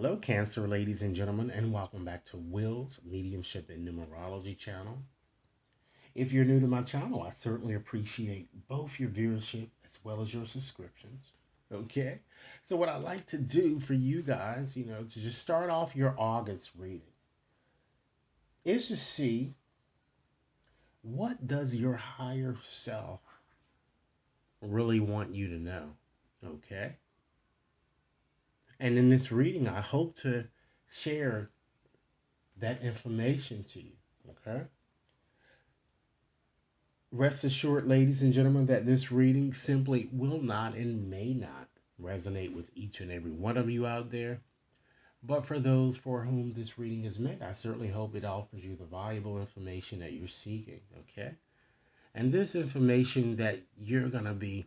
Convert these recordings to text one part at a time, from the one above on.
Hello, Cancer, ladies and gentlemen, and welcome back to Will's Mediumship and Numerology channel. If you're new to my channel, I certainly appreciate both your viewership as well as your subscriptions. Okay? So, what I like to do for you guys, to just start off your August reading is to see what does your higher self really want you to know. Okay? And in this reading, I hope to share that information to you. Okay? Rest assured, ladies and gentlemen, that this reading simply will not and may not resonate with each and every one of you out there. But for those for whom this reading is meant, I certainly hope it offers you the valuable information that you're seeking, okay? And this information that you're going to be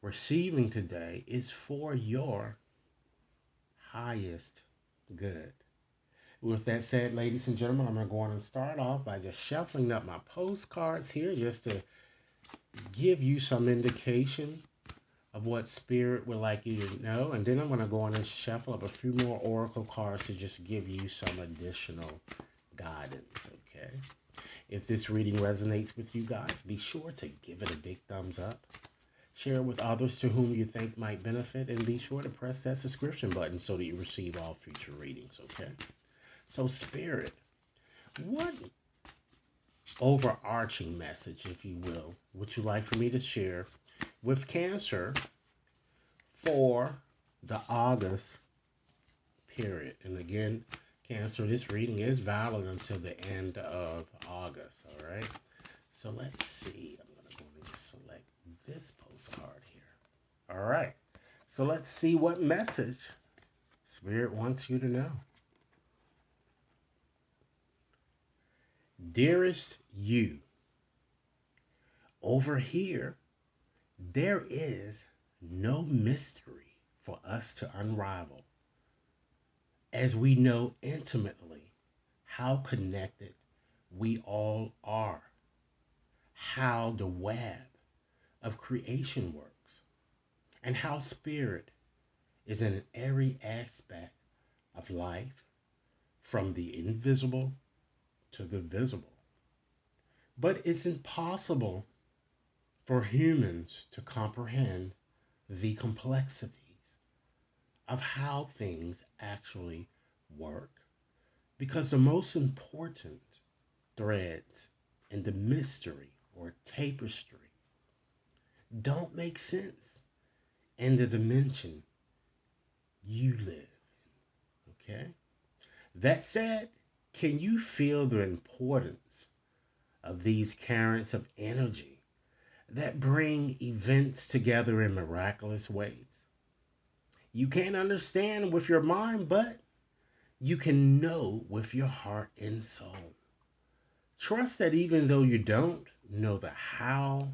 receiving today is for your highest good. With that said, ladies and gentlemen, I'm going to go on and start off by just shuffling up my postcards here just to give you some indication of what Spirit would like you to know. And then I'm going to go on and shuffle up a few more oracle cards to just give you some additional guidance, okay? If this reading resonates with you guys, be sure to give it a big thumbs up. Share it with others to whom you think might benefit, and be sure to press that subscription button so that you receive all future readings, okay? So, Spirit, what overarching message, if you will, would you like for me to share with Cancer for the August period? And again, Cancer, this reading is valid until the end of August, all right? So let's see. I'm going to go and just select this postcard here. All right. So let's see what message Spirit wants you to know. Dearest you, over here, there is no mystery for us to unravel, as we know intimately how connected we all are, how the web of creation works, and how Spirit is in every aspect of life, from the invisible to the visible. But it's impossible for humans to comprehend the complexities of how things actually work, because the most important threads in the mystery or tapestry don't make sense in the dimension you live in, okay? That said, can you feel the importance of these currents of energy that bring events together in miraculous ways? You can't understand with your mind, but you can know with your heart and soul. Trust that even though you don't know the how,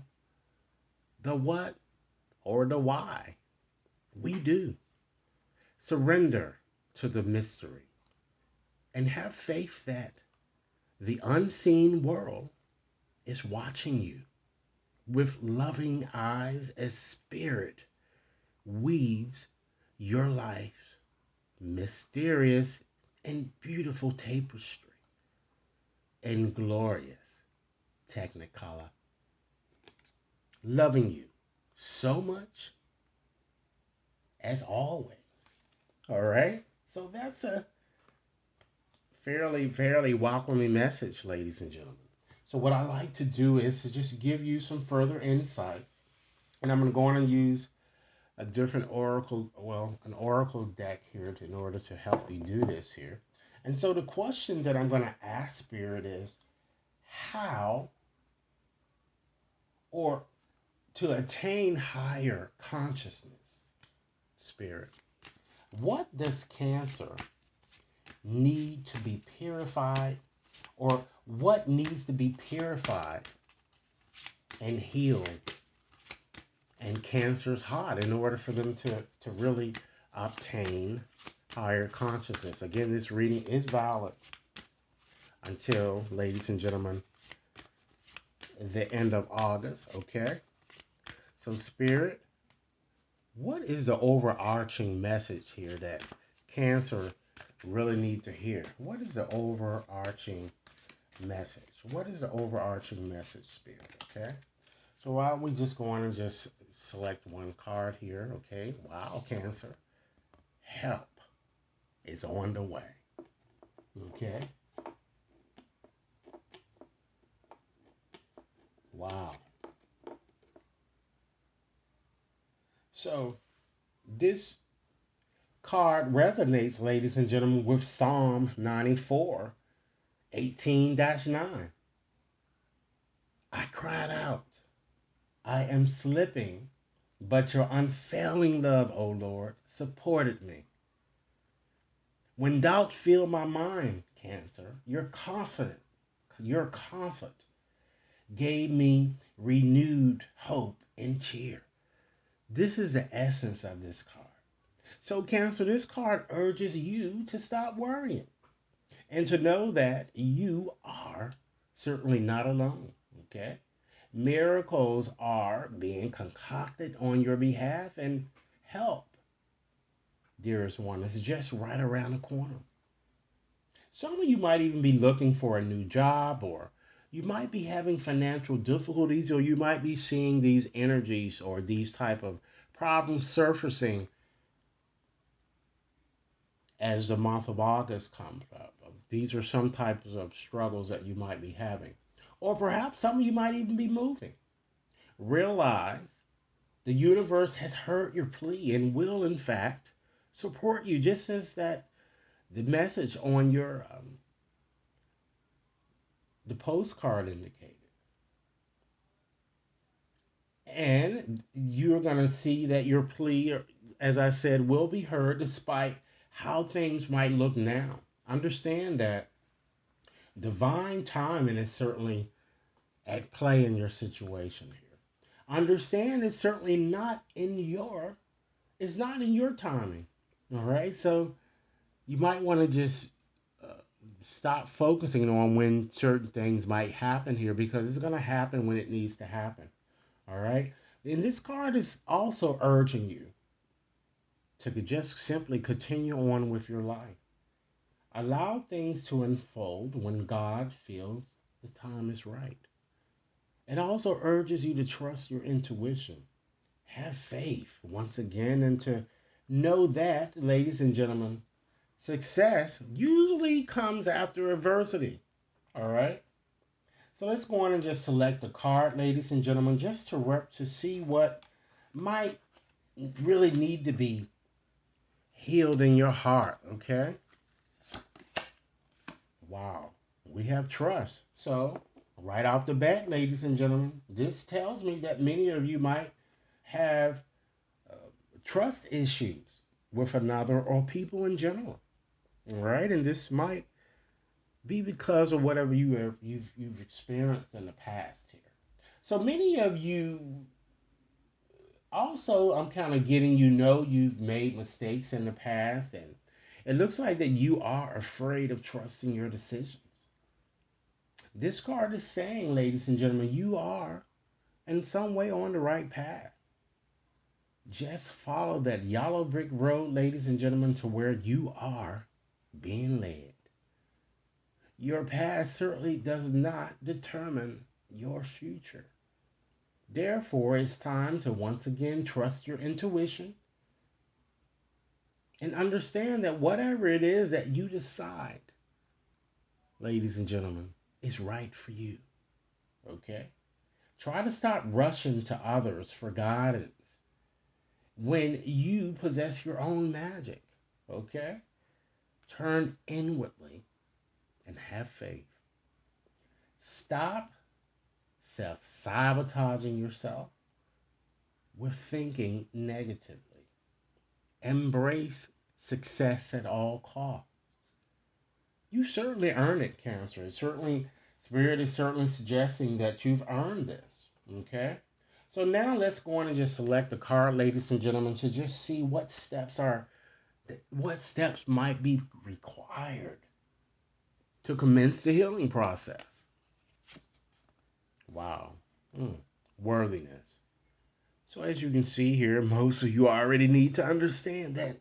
the what, or the why, we do. Surrender to the mystery and have faith that the unseen world is watching you with loving eyes as Spirit weaves your life's mysterious and beautiful tapestry and glorious technicolor. Loving you so much as always. All right? So that's a fairly welcoming message, ladies and gentlemen. So what I like to do is to just give you some further insight. And I'm going to go on and use a different oracle, an oracle deck here in order to help me do this here. And so the question that I'm going to ask Spirit is, how, or to attain higher consciousness, Spirit, what does Cancer need to be purified, or what needs to be purified and healed in Cancer's heart in order for them to really obtain higher consciousness? Again, this reading is valid until, ladies and gentlemen, the end of August, okay? So Spirit, what is the overarching message here that Cancer really need to hear? What is the overarching message? What is the overarching message, Spirit? Okay. So while we just go on and just select one card here, okay? Wow, Cancer. Help is on the way. Okay. Wow. So this card resonates, ladies and gentlemen, with Psalm 94, 18-9. I cried out, I am slipping, but your unfailing love, O Lord, supported me. When doubt filled my mind, Cancer, your comfort gave me renewed hope and cheer. This is the essence of this card. So, Cancer, this card urges you to stop worrying and to know that you are certainly not alone. Okay? Miracles are being concocted on your behalf, and help, dearest one, is just right around the corner. Some of you might even be looking for a new job, or you might be having financial difficulties, or you might be seeing these energies or these type of problems surfacing as the month of August comes up. These are some types of struggles that you might be having. Or perhaps some of you might even be moving. Realize the universe has heard your plea and will, in fact, support you, just as that the message on your the postcard indicated. And you're going to see that your plea, as I said, will be heard despite how things might look now. Understand that divine timing is certainly at play in your situation here. Understand it's not in your timing. All right. So you might want to just uh, stop focusing on when certain things might happen here, because it's going to happen when it needs to happen. All right. And this card is also urging you to just simply continue on with your life. Allow things to unfold when God feels the time is right. It also urges you to trust your intuition. Have faith once again, and to know that, ladies and gentlemen, success usually comes after adversity. All right. So let's go on and just select a card, ladies and gentlemen, just to see what might really need to be healed in your heart. Okay. Wow. We have trust. So right off the bat, ladies and gentlemen, this tells me that many of you might have uh, trust issues with another or people in general. All right. And this might be because of whatever you've experienced in the past here. So many of you also, I'm kind of getting, you've made mistakes in the past, and it looks like that you are afraid of trusting your decisions. This card is saying, ladies and gentlemen, you are in some way on the right path. Just follow that yellow brick road, ladies and gentlemen, to where you are being led. Your past certainly does not determine your future. Therefore, it's time to once again trust your intuition and understand that whatever it is that you decide, ladies and gentlemen, is right for you. Okay? Try to stop rushing to others for guidance when you possess your own magic. Okay? Turn inwardly and have faith. Stop self sabotaging yourself with thinking negatively. Embrace success at all costs. You certainly earn it, Cancer. Spirit is certainly suggesting that you've earned this. Okay? So now let's go on and just select a card, ladies and gentlemen, to just see what steps might be required to commence the healing process. Wow. Mm. Worthiness. So as you can see here, most of you already need to understand that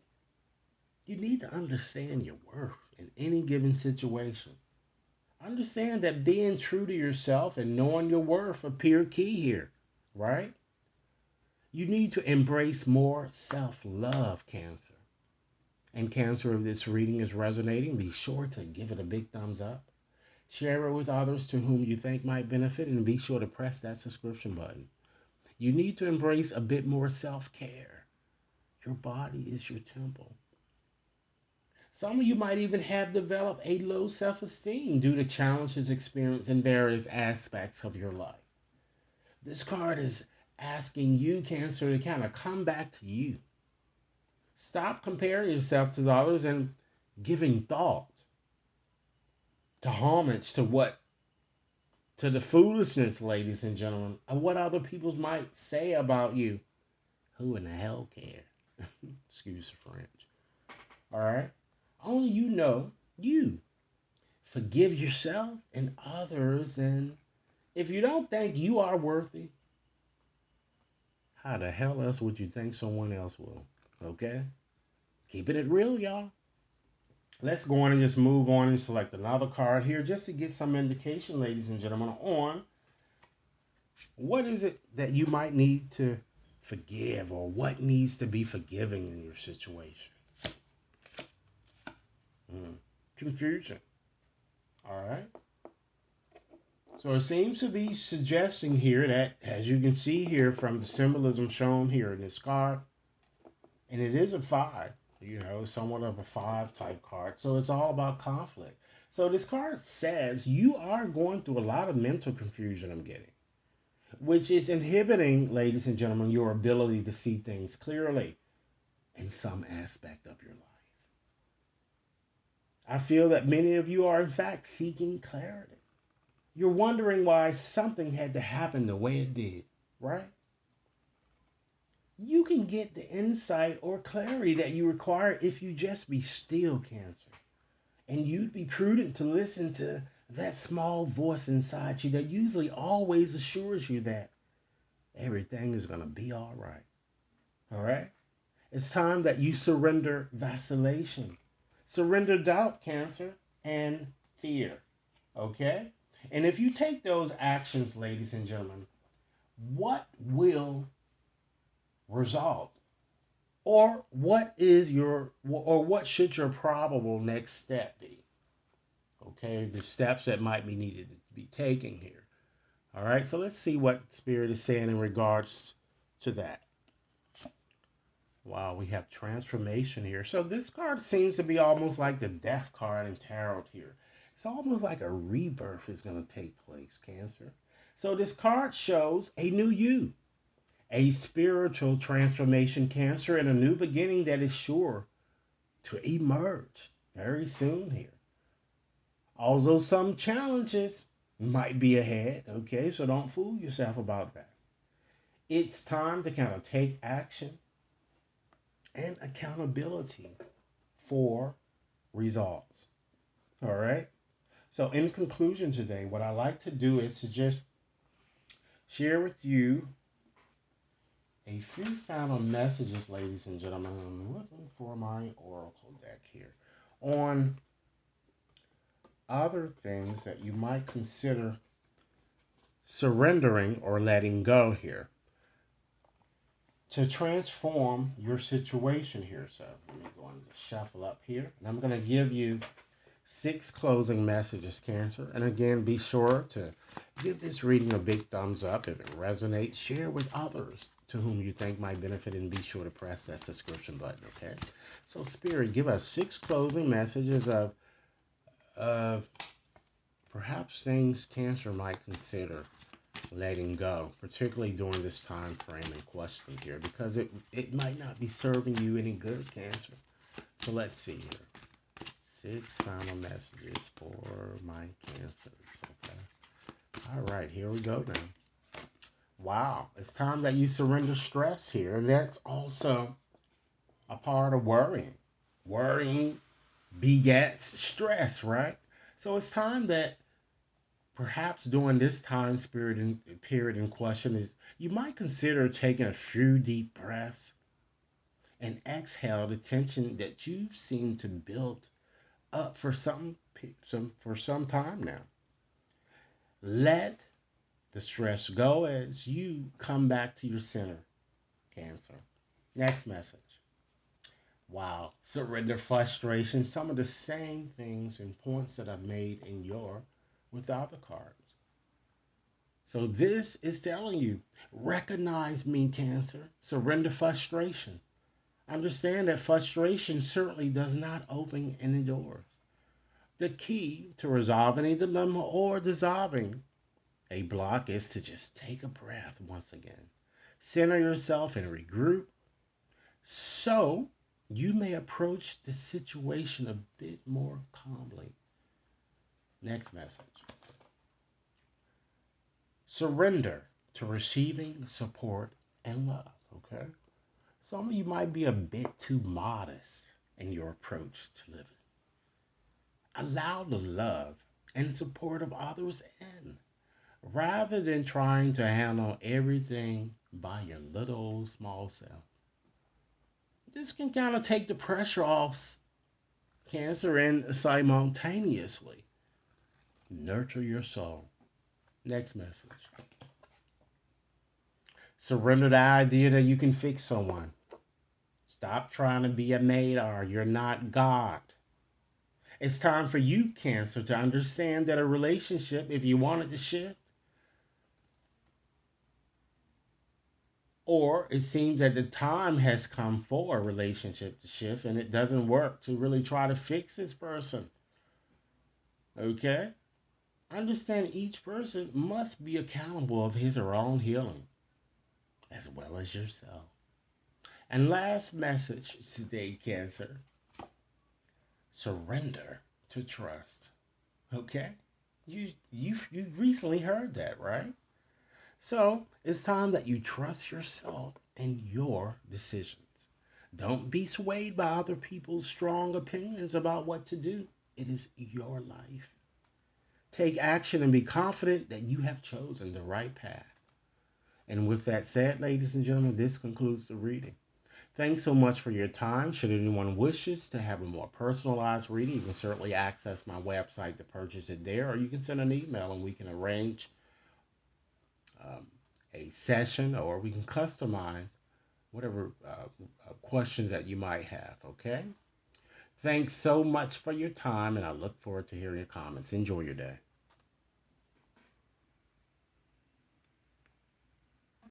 You need to understand your worth in any given situation. Understand that being true to yourself and knowing your worth appear key here, right? You need to embrace more self love, Cancer. And Cancer, if this reading is resonating, be sure to give it a big thumbs up. Share it with others to whom you think might benefit, and be sure to press that subscription button. You need to embrace a bit more self care. Your body is your temple. Some of you might even have developed a low self esteem due to challenges experienced in various aspects of your life. This card is asking you, Cancer, to kind of come back to you. Stop comparing yourself to others and giving thought to homage to the foolishness, ladies and gentlemen, of what other people might say about you. Who in the hell cares? Excuse the French. All right? Only you know you. Forgive yourself and others. And if you don't think you are worthy, how the hell else would you think someone else will? Okay? Keeping it real, y'all. Let's go on and just move on and select another card here just to get some indication, ladies and gentlemen, on what is it that you might need to forgive or what needs to be forgiving in your situation. Confusion. All right. So it seems to be suggesting here that, as you can see here from the symbolism shown here in this card, and it is a 5, somewhat of a 5 type card. So it's all about conflict. So this card says you are going through a lot of mental confusion, I'm getting, which is inhibiting, ladies and gentlemen, your ability to see things clearly in some aspect of your life. I feel that many of you are, in fact, seeking clarity. You're wondering why something had to happen the way it did, right? You can get the insight or clarity that you require if you just be still, Cancer. And you'd be prudent to listen to that small voice inside you that usually always assures you that everything is going to be all right. All right? It's time that you surrender vacillation. Surrender doubt, Cancer, and fear. Okay? And if you take those actions, ladies and gentlemen, what will result? Or what should your probable next step be? Okay, the steps that might be needed to be taken here. All right, so let's see what Spirit is saying in regards to that. Wow, we have transformation here. So this card seems to be almost like the death card in tarot here. It's almost like a rebirth is going to take place, Cancer. So this card shows a new you, a spiritual transformation, Cancer, and a new beginning that is sure to emerge very soon here. Although some challenges might be ahead, okay, so don't fool yourself about that. It's time to kind of take action and accountability for results. All right. So, in conclusion today, what I like to do is to just share with you a few final messages, ladies and gentlemen. I'm looking for my oracle deck here on other things that you might consider surrendering or letting go here to transform your situation here. So let me go and shuffle up here, and I'm going to give you 6 closing messages, Cancer. And again, be sure to give this reading a big thumbs up if it resonates. Share with others to whom you think might benefit, and be sure to press that subscription button, okay? So Spirit, give us 6 closing messages of perhaps things Cancer might consider letting go, particularly during this time frame in question here, because it might not be serving you any good, Cancer. So let's see here. 6 final messages for my Cancers. Okay. All right, here we go now. Wow, it's time that you surrender stress here, and that's also a part of worrying. Worrying begets stress, right? So it's time that perhaps during this time period in question is you might consider taking a few deep breaths and exhale the tension that you seem to build up for some time now. Let the stress go as you come back to your center, Cancer. Next message. Wow. Surrender frustration. Some of the same things and points that I've made in your without the cards. So this is telling you, recognize me, Cancer. Surrender frustration. Understand that frustration certainly does not open any doors. The key to resolving a dilemma or dissolving a block is to just take a breath once again. Center yourself and regroup so you may approach the situation a bit more calmly. Next message. Surrender to receiving support and love, okay? Some of you might be a bit too modest in your approach to living. Allow the love and support of others in rather than trying to handle everything by your little small self. This can kind of take the pressure off, Cancer, and simultaneously nurture your soul. Next message. Surrender the idea that you can fix someone. Stop trying to be a maid or you're not God. It's time for you, Cancer, to understand that a relationship, if you want it to shift, or it seems that the time has come for a relationship to shift and it doesn't work to really try to fix this person. Okay? Understand each person must be accountable of his or her own healing, as well as yourself. And last message today, Cancer, surrender to trust. Okay? You recently heard that, right? So it's time that you trust yourself and your decisions. Don't be swayed by other people's strong opinions about what to do. It is your life. Take action and be confident that you have chosen the right path. And with that said, ladies and gentlemen, this concludes the reading. Thanks so much for your time. Should anyone wishes to have a more personalized reading, you can certainly access my website to purchase it there, or you can send an email and we can arrange um, a session, or we can customize whatever questions that you might have. Okay? Thanks so much for your time, and I look forward to hearing your comments. Enjoy your day.